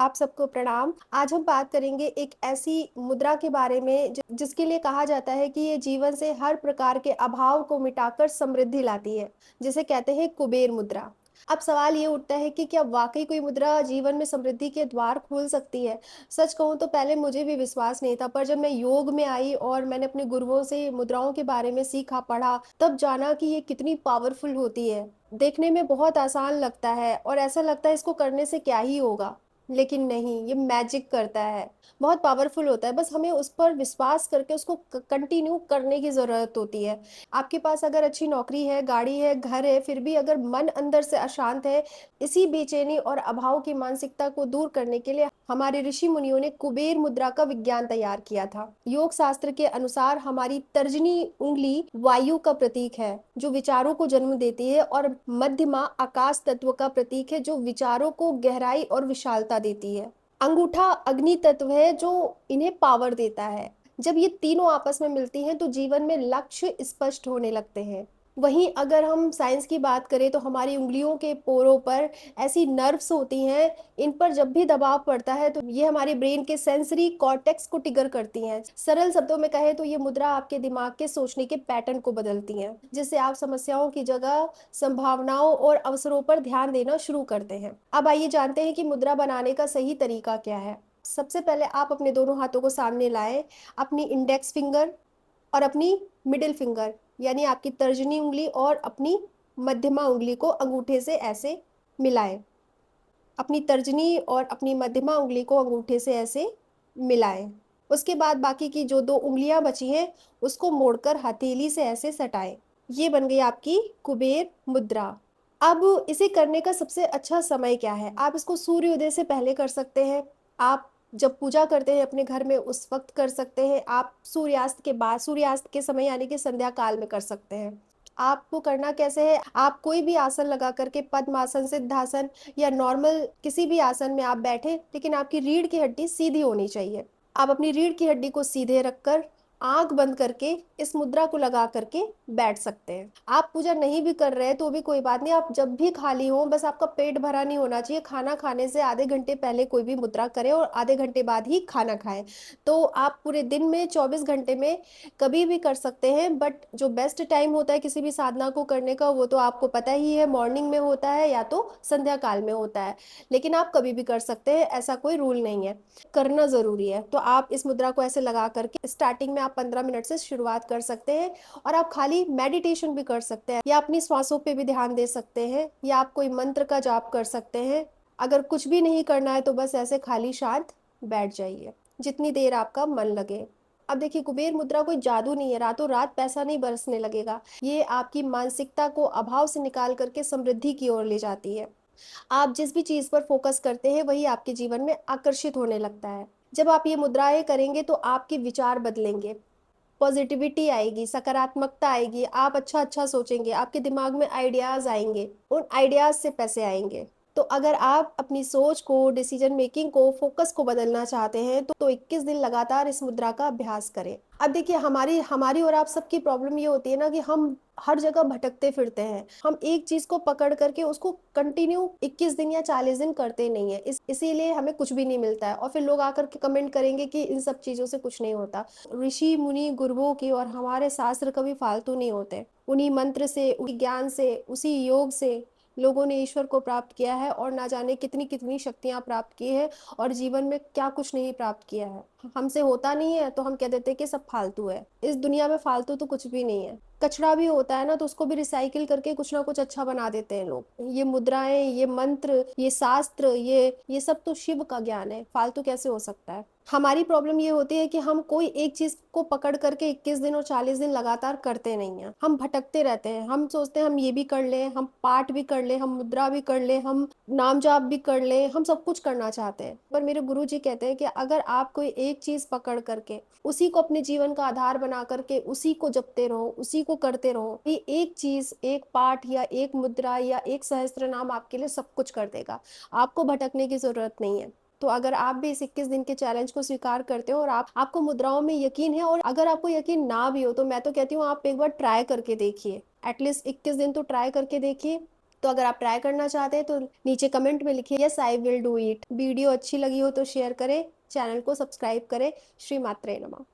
आप सबको प्रणाम। आज हम बात करेंगे एक ऐसी मुद्रा के बारे में जिसके लिए कहा जाता है कि ये जीवन से हर प्रकार के अभाव को मिटाकर समृद्धि लाती है, जिसे कहते हैं कुबेर मुद्रा। अब सवाल ये उठता है कि क्या वाक़ई कोई मुद्रा जीवन में समृद्धि के द्वार खोल सकती है? सच कहूँ तो पहले मुझे भी विश्वास नहीं था, पर जब मैं योग में आई और मैंने अपने गुरुओं से मुद्राओं के बारे में सीखा, पढ़ा, तब जाना कि ये कितनी पावरफुल होती है। देखने में बहुत आसान लगता है और ऐसा लगता है इसको करने से क्या ही होगा? लेकिन नहीं, ये मैजिक करता है, बहुत पावरफुल होता है, बस हमें उस पर विश्वास करके उसको कंटिन्यू करने की ज़रूरत होती है। आपके पास अगर अच्छी नौकरी है, गाड़ी है, घर है, फिर भी अगर मन अंदर से अशांत है, इसी बेचैनी और अभाव की मानसिकता को दूर करने के लिए हमारे ऋषि मुनियों ने कुबेर मुद्रा का विज्ञान तैयार किया था। योग शास्त्र के अनुसार हमारी तर्जनी उंगली वायु का प्रतीक है, जो विचारों को जन्म देती है, और मध्यमा आकाश तत्व का प्रतीक है, जो विचारों को गहराई और विशालता देती है। अंगूठा अग्नि तत्व है, जो इन्हें पावर देता है। जब ये तीनों आपस में मिलती हैं तो जीवन में लक्ष्य स्पष्ट होने लगते हैं। वहीं अगर हम साइंस की बात करें तो हमारी उंगलियों के पोरों पर ऐसी नर्व्स होती हैं, इन पर जब भी दबाव पड़ता है तो ये हमारे ब्रेन के सेंसरी कॉर्टेक्स को ट्रिगर करती हैं। सरल शब्दों में कहें तो ये मुद्रा आपके दिमाग के सोचने के पैटर्न को बदलती हैं, जिससे आप समस्याओं की जगह संभावनाओं और अवसरों पर ध्यान देना शुरू करते हैं। अब आइए जानते हैं कि मुद्रा बनाने का सही तरीका क्या है। सबसे पहले आप अपने दोनों हाथों को सामने लाएं, अपनी इंडेक्स फिंगर और अपनी मिडिल फिंगर यानी आपकी तर्जनी उंगली और अपनी मध्यमा उंगली को अंगूठे से ऐसे मिलाएं। अपनी तर्जनी और अपनी मध्यमा उंगली को अंगूठे से ऐसे मिलाएं। उसके बाद बाकी की जो दो उंगलियां बची हैं उसको मोड़कर हथेली से ऐसे सटाएं। ये बन गई आपकी कुबेर मुद्रा। अब इसे करने का सबसे अच्छा समय क्या है? आप इसको सूर्योदय से पहले कर सकते हैं। आप जब पूजा करते हैं अपने घर में उस वक्त कर सकते हैं। आप सूर्यास्त के बाद, सूर्यास्त के समय यानी कि संध्या काल में कर सकते हैं। आपको करना कैसे है? आप कोई भी आसन लगा करके पद्मासन, सिद्धासन या नॉर्मल किसी भी आसन में आप बैठे, लेकिन आपकी रीढ़ की हड्डी सीधी होनी चाहिए। आप अपनी रीढ़ की हड्डी को सीधे रखकर आंख बंद करके इस मुद्रा को लगा करके बैठ सकते हैं। आप पूजा नहीं भी कर रहे हैं तो भी कोई बात नहीं, आप जब भी खाली हो, बस आपका पेट भरा नहीं होना चाहिए। खाना खाने से आधे घंटे पहले कोई भी मुद्रा करें और आधे घंटे बाद ही खाना खाएं। तो आप पूरे दिन में 24 घंटे में कभी भी कर सकते हैं, बट जो बेस्ट टाइम होता है किसी भी साधना को करने का वो तो आपको पता ही है, मॉर्निंग में होता है या तो संध्या काल में होता है। लेकिन आप कभी भी कर सकते हैं, ऐसा कोई रूल नहीं है, करना ज़रूरी है। तो आप इस मुद्रा को ऐसे लगा करके स्टार्टिंग में आप 15 मिनट से शुरुआत कर सकते हैं, और आप खाली मेडिटेशन भी कर सकते हैं, या अपनी श्वासों पे भी ध्यान दे सकते हैं, या आप कोई मंत्र का जाप कर सकते हैं। अगर कुछ भी नहीं करना है तो बस ऐसे खाली शांत बैठ जाइए, जितनी देर आपका मन लगे। अब देखिए, कुबेर मुद्रा कोई जादू नहीं है, रातों रात पैसा नहीं बरसने लगेगा। ये आपकी मानसिकता को अभाव से निकाल करके समृद्धि की ओर ले जाती है। आप जिस भी चीज़ पर फोकस करते हैं वही आपके जीवन में आकर्षित होने लगता है। जब आप ये मुद्राएं करेंगे तो आपके विचार बदलेंगे, पॉजिटिविटी आएगी, सकारात्मकता आएगी, आप अच्छा अच्छा सोचेंगे, आपके दिमाग में आइडियाज आएंगे, उन आइडियाज से पैसे आएंगे। तो अगर आप अपनी सोच को, डिसीजन मेकिंग को, फोकस को बदलना चाहते हैं तो 21 दिन लगातार इस मुद्रा का अभ्यास करें। अब देखिए, हमारी हमारी और आप सबकी प्रॉब्लम ये होती है ना कि हम हर जगह भटकते फिरते हैं। हम एक चीज को पकड़ करके उसको कंटिन्यू 21 दिन या 40 दिन करते नहीं है, इसीलिए हमें कुछ भी नहीं मिलता है, और फिर लोग आकर के कमेंट करेंगे कि इन सब चीजों से कुछ नहीं होता। ऋषि मुनि गुरुओं की और हमारे शास्त्र कभी फालतू नहीं होते। उन्हीं मंत्र से, उसी ज्ञान से, उसी योग से लोगों ने ईश्वर को प्राप्त किया है, और ना जाने कितनी कितनी शक्तियां प्राप्त की है, और जीवन में क्या कुछ नहीं प्राप्त किया है। हमसे होता नहीं है तो हम कह देते हैं कि सब फालतू है। इस दुनिया में फालतू तो कुछ भी नहीं है। कचरा भी होता है ना तो उसको भी रिसाइकिल करके कुछ ना कुछ अच्छा बना देते हैं लोग। ये मुद्राएं, ये मंत्र, ये शास्त्र, ये सब तो शिव का ज्ञान है, फालतू कैसे हो सकता है? हमारी प्रॉब्लम ये होती है कि हम कोई एक चीज को पकड़ करके 21 दिन और 40 दिन लगातार करते नहीं हैं। हम भटकते रहते हैं। हम सोचते हैं हम ये भी कर लें, हम पाठ भी कर लें, हम मुद्रा भी कर लें, हम नाम जाप भी कर लें, हम सब कुछ करना चाहते हैं। पर मेरे गुरु जी कहते हैं कि अगर आप कोई एक चीज पकड़ करके उसी को अपने जीवन का आधार बना करके उसी को जपते रहो, उसी को करते रहो, ये एक चीज, एक पाठ या एक मुद्रा या एक सहस्त्र नाम आपके लिए सब कुछ कर देगा। आपको भटकने की जरूरत नहीं है। तो अगर आप भी इस 21 दिन के चैलेंज को स्वीकार करते हो और आपको मुद्राओं में यकीन है, और अगर आपको यकीन ना भी हो तो मैं तो कहती हूँ आप एक बार ट्राई करके देखिए, एटलीस्ट 21 दिन तो ट्राई करके देखिए। तो अगर आप ट्राई करना चाहते हैं तो नीचे कमेंट में लिखिए yes I will do it. Video अच्छी लगी हो तो शेयर करें, चैनल को सब्सक्राइब करें। श्री मात्रे नमः।